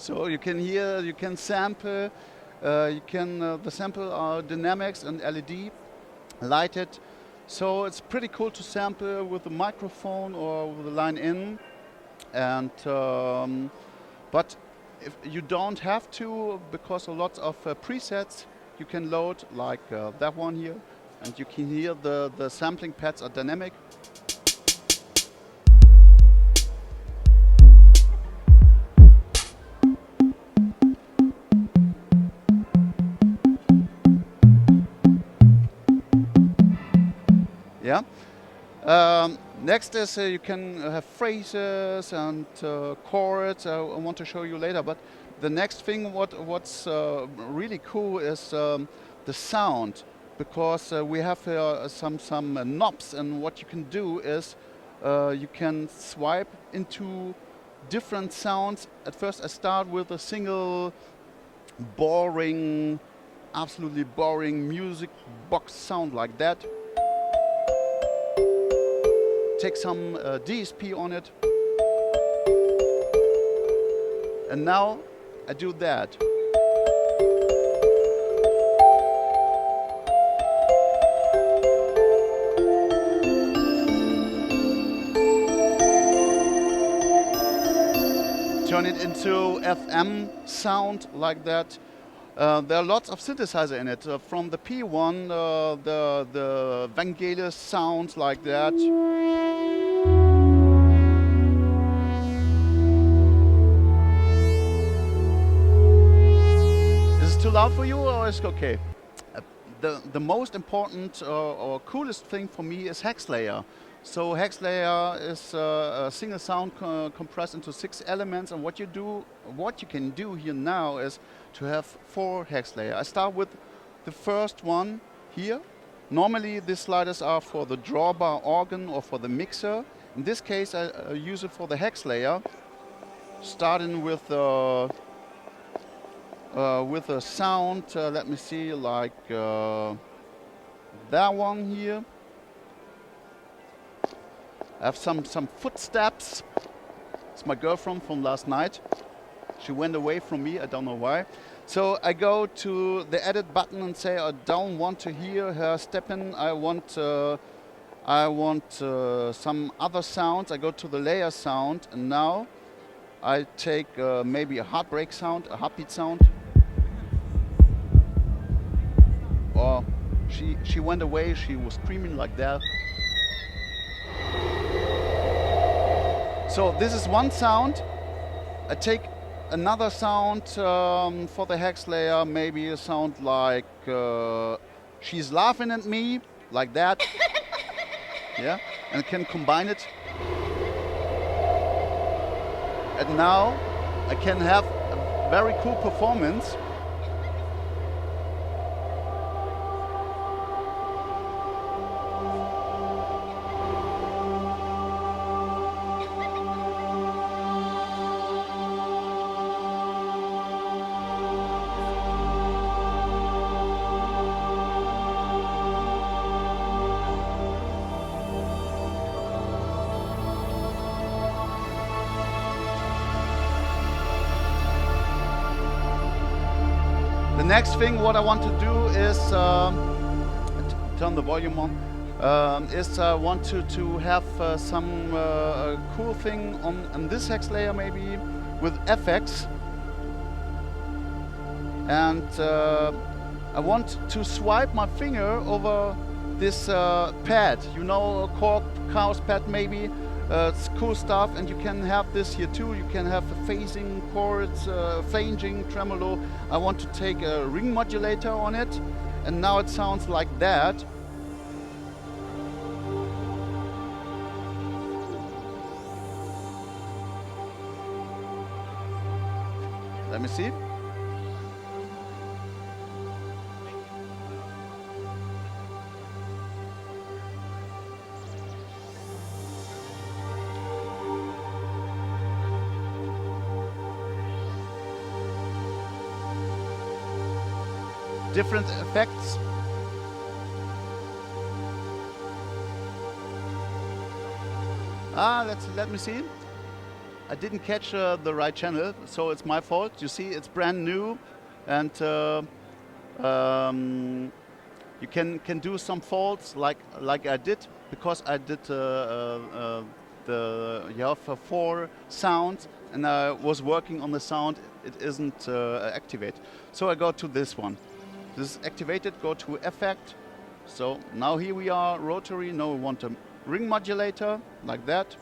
So you can hear, you can sample, the sample are dynamics and LED lighted. So it's pretty cool to sample with a microphone or with a line in. And but if you don't have to, because a lot of presets you can load, like that one here, and you can hear the sampling pads are dynamic. Yeah. Next is you can have phrases and chords. I want to show you later. But the next thing, what's really cool is the sound, because we have some knobs, and what you can do is you can swipe into different sounds. At first, I start with a single boring, absolutely boring music box sound like that. Take some DSP on it, and now I do that. Turn it into FM sound like that. There are lots of synthesizer in it. From the P1, the Vangelis sound like that. Is it too loud for you, or is it okay? The most important or coolest thing for me is Hexlayer. So Hexlayer is a single sound compressed into 6 elements, and what you can do here now is to have 4 Hexlayer. I start with the first one here. Normally these sliders are for the drawbar organ or for the mixer. In this case I use it for the Hexlayer, starting with a sound, let me see, like that one here. I have some footsteps. It's my girlfriend from last night. She went away from me, I don't know why. So I go to the edit button and say I don't want to hear her stepping. I want some other sounds. I go to the layer sound, and now I take maybe a heartbreak sound, a heartbeat sound. Or she went away, she was screaming like that. So this is one sound. I take another sound for the Hexlayer, maybe a sound like she's laughing at me, like that. Yeah, and I can combine it. And now I can have a very cool performance. The next thing what I want to do is turn the volume on. Is I want to have some cool thing on this Hexlayer, maybe with FX, and I want to swipe my finger over this pad. You know, a Korg Chaos pad maybe. It's cool stuff, and you can have this here too. You can have phasing chords, flanging, tremolo. I want to take a ring modulator on it, and now it sounds like that. Let me see. Different effects. Let me see. I didn't catch the right channel, so it's my fault. You see, it's brand new, and you can do some faults like I did, because I did for 4 sounds, and I was working on the sound. It isn't activated, so I go to this one. This is activated. Go to effect. So now here we are, rotary. Now we want a ring modulator like that.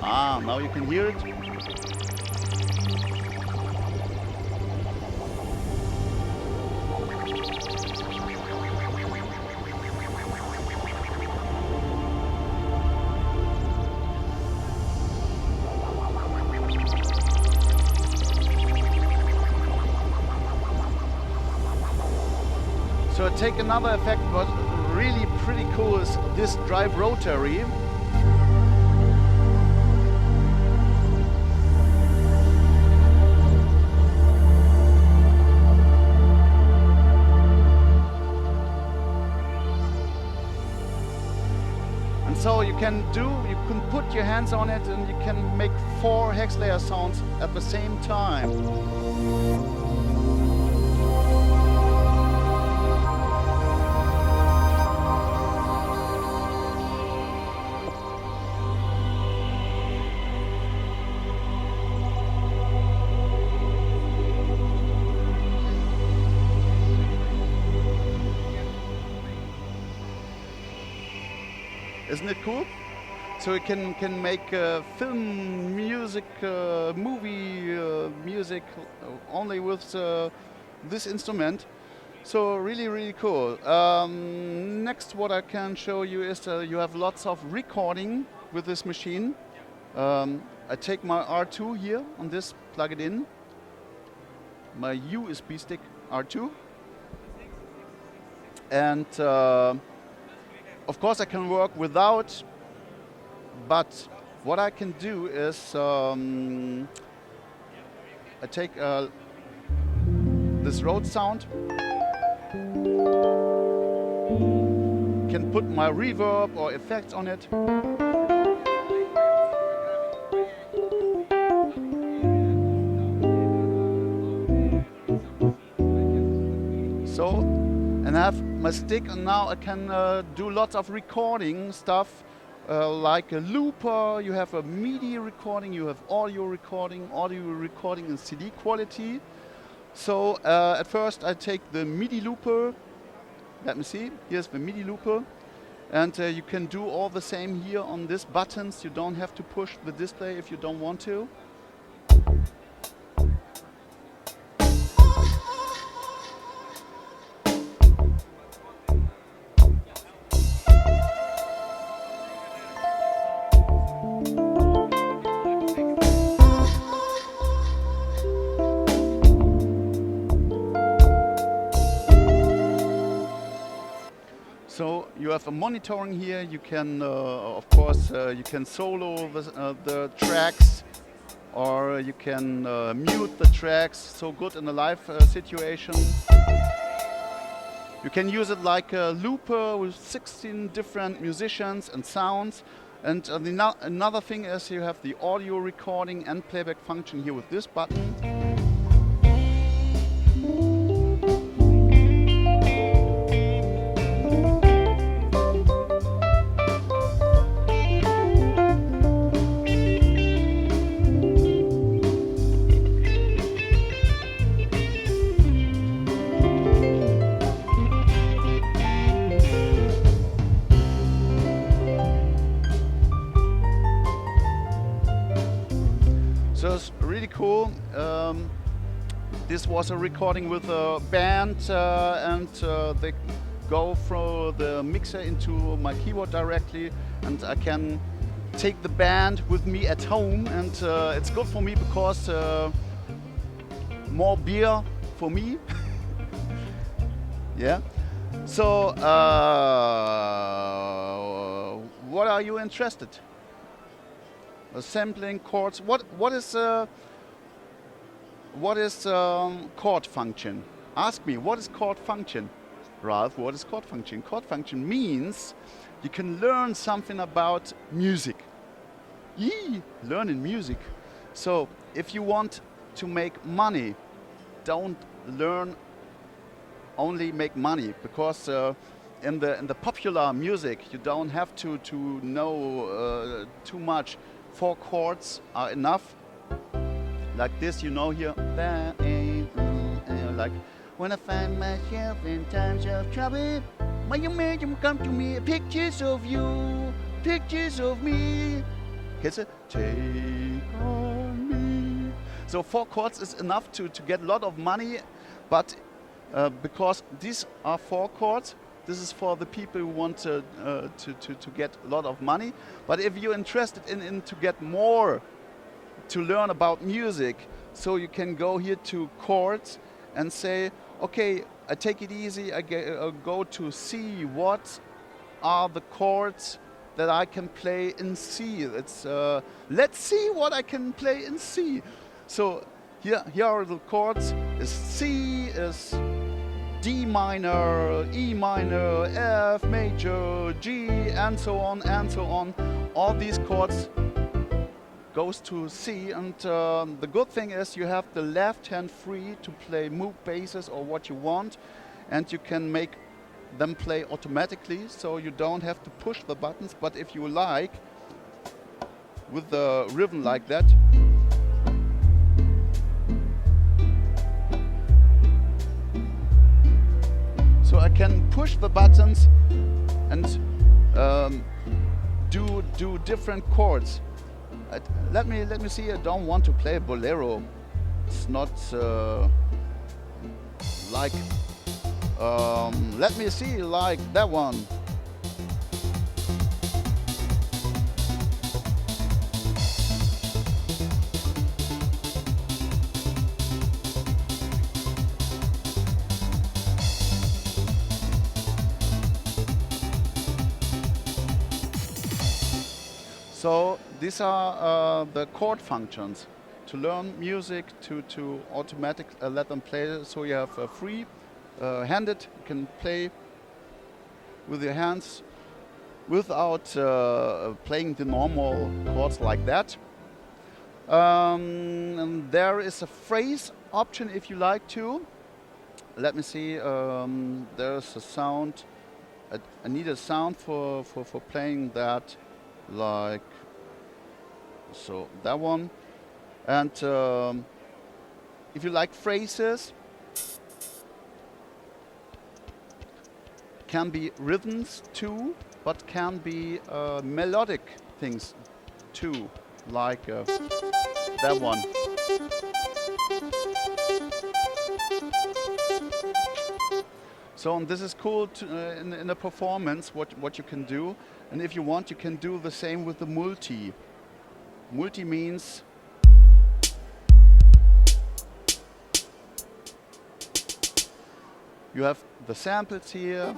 Now you can hear it. So I take another effect, what really pretty cool is this drive rotary. And so you can put your hands on it and you can make 4 Hexlayer sounds at the same time. Isn't it cool? So you can make film music, movie music only with this instrument. So really cool. Next, what I can show you is you have lots of recording with this machine. I take my R2 here on this, plug it in. My USB stick R2. And of course I can work without, but what I can do is I take this road sound, can put my reverb or effects on it. So, and I have my stick, and now I can do lots of recording stuff, like a looper. You have a MIDI recording, you have audio recording in CD quality. So at first I take the MIDI looper. Let me see, here's the MIDI looper. And you can do all the same here on these buttons. You don't have to push the display if you don't want to. So you have a monitoring here. You can, of course, you can solo the tracks, or you can mute the tracks. So good in a live situation. You can use it like a looper with 16 different musicians and sounds. And another thing is you have the audio recording and playback function here with this button. So it's really cool. This was a recording with a band, and they go through the mixer into my keyboard directly, and I can take the band with me at home, and it's good for me because more beer for me. Yeah. So what are you interested? Sampling chords. What is chord function? Ask me, what is chord function? Ralph, what is chord function? Chord function means you can learn something about music. learning music. So if you want to make money, don't learn only make money, because in the popular music you don't have to know too much. 4 chords are enough. Like this, you know here. Like when I find myself in times of trouble, when you make them come to me, pictures of you, pictures of me. It's a take on me. So 4 chords is enough to get a lot of money, but because these are 4 chords, this is for the people who want to get a lot of money. But if you're interested in to get more, to learn about music, so you can go here to chords and say, okay, I take it easy, I go to C. What are the chords that I can play in C? It's let's see what I can play in C. So here are the chords. Is C, is D minor, E minor, F major, G, and so on and so on. All these chords goes to C, and the good thing is you have the left hand free to play moog basses or what you want, and you can make them play automatically, so you don't have to push the buttons. But if you like, with the rhythm like that, so I can push the buttons and do different chords. Let me see. I don't want to play bolero. It's not like. Let me see, like that one. So these are the chord functions to learn music, to automatic let them play. So you have free handed, you can play with your hands without playing the normal chords like that. And there is a phrase option if you like to. Let me see. There's a sound. I need a sound for playing that. Like so, that one. And if you like phrases, can be rhythms too, but can be melodic things too, like that one. So and this is cool to, in a performance, what you can do. And if you want, you can do the same with the multi. Multi means you have the samples here,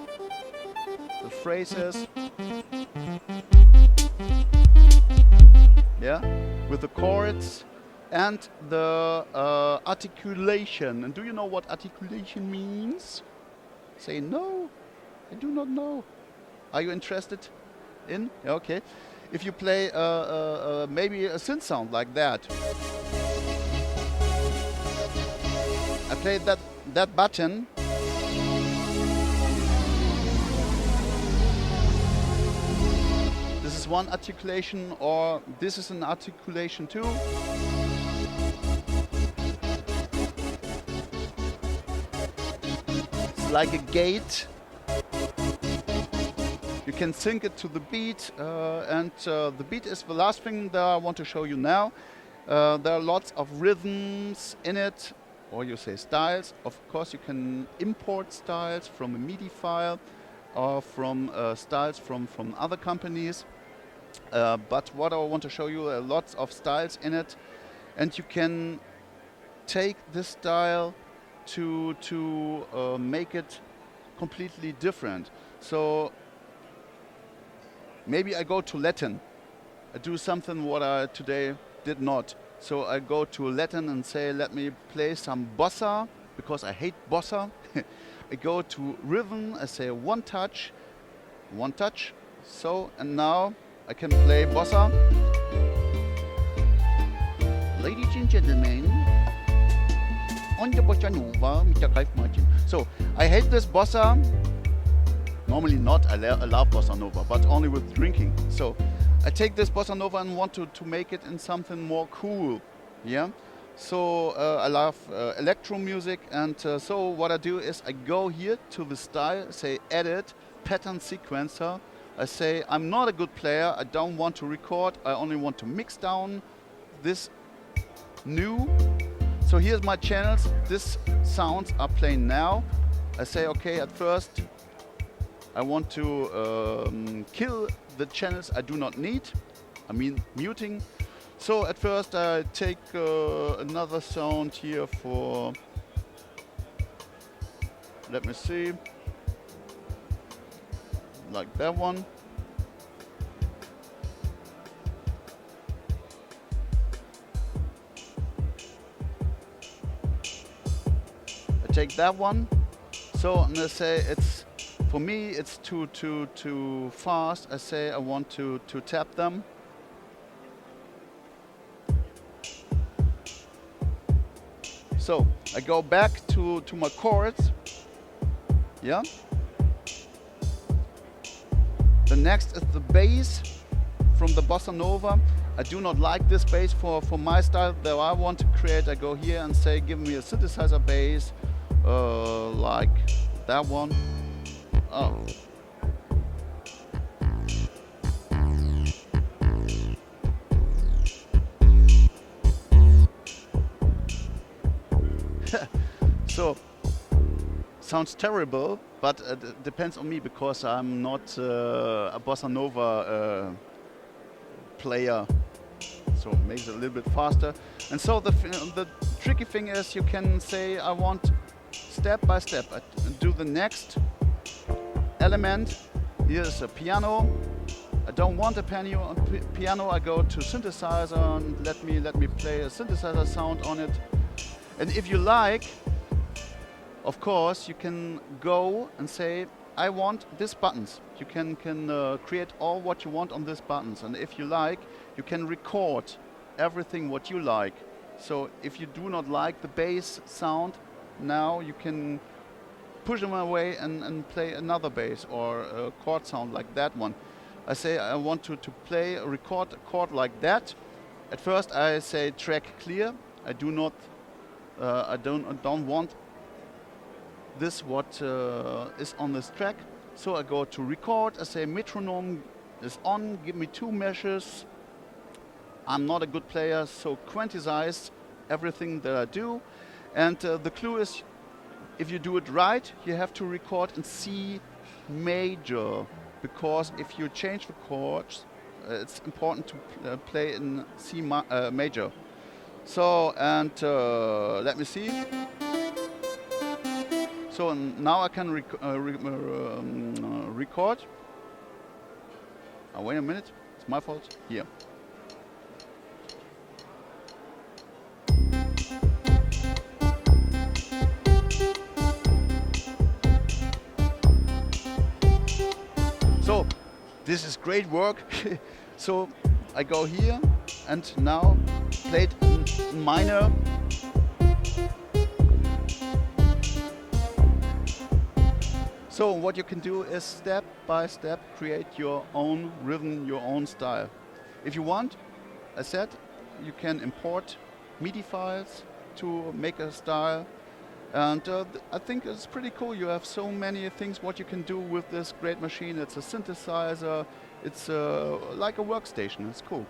the phrases, yeah, with the chords and the articulation. And do you know what articulation means? Say no, I do not know. Are you interested in? Okay. If you play maybe a synth sound like that. I played that button. This is one articulation, or this is an articulation too. It's like a gate. You can sync it to the beat, and the beat is the last thing that I want to show you now. There are lots of rhythms in it, or you say styles. Of course, you can import styles from a MIDI file or from styles from other companies. But what I want to show you, lots of styles in it, and you can take this style to make it completely different. So maybe I go to Latin. I do something what I today did not. So I go to Latin and say, let me play some bossa, because I hate bossa. I go to rhythm, I say one touch. So, and now I can play bossa. Ladies and gentlemen, on the bossa nova with the Ralf Martin. So I hate this bossa. Normally not. I love bossa nova, but only with drinking. So I take this bossa nova and want to make it in something more cool. Yeah. So I love electro music, and so what I do is I go here to the style, say edit, pattern sequencer. I say I'm not a good player. I don't want to record. I only want to mix down this new. So here's my channels. These sounds are playing now. I say okay. At first, I want to kill the channels I do not need. I mean muting. So at first I take another sound here for, let me see, like that one. I take that one. So and I say it's, for me it's too fast. I say I want to tap them. So I go back to my chords. Yeah. The next is the bass from the bossa nova. I do not like this bass for my style that I want to create. I go here and say, give me a synthesizer bass, like that one. Oh. So, sounds terrible, but it depends on me because I'm not a bossa nova player, so it makes it a little bit faster. And so the tricky thing is you can say I want step by step. I do the next element. Here's a piano. I don't want a piano. I go to synthesizer and let me play a synthesizer sound on it. And if you like, of course, you can go and say, I want these buttons. You can create all what you want on these buttons. And if you like, you can record everything what you like. So if you do not like the bass sound, now you can push them away and play another bass or a chord sound like that one. I say I want to play, record a chord like that. At first I say track clear. I do not, I don't want this what is on this track. So I go to record. I say metronome is on. Give me 2 measures. I'm not a good player, so quantize everything that I do. And the clue is, if you do it right, you have to record in C major, because if you change the chords, it's important to play in C major. So, and let me see. So now I can record. Oh, wait a minute, it's my fault. Here. So this is great work. So I go here and now play it in minor. So what you can do is step by step create your own rhythm, your own style. If you want, as said, you can import MIDI files to make a style. And I think it's pretty cool. You have so many things what you can do with this great machine. It's a synthesizer, it's like a workstation. It's cool.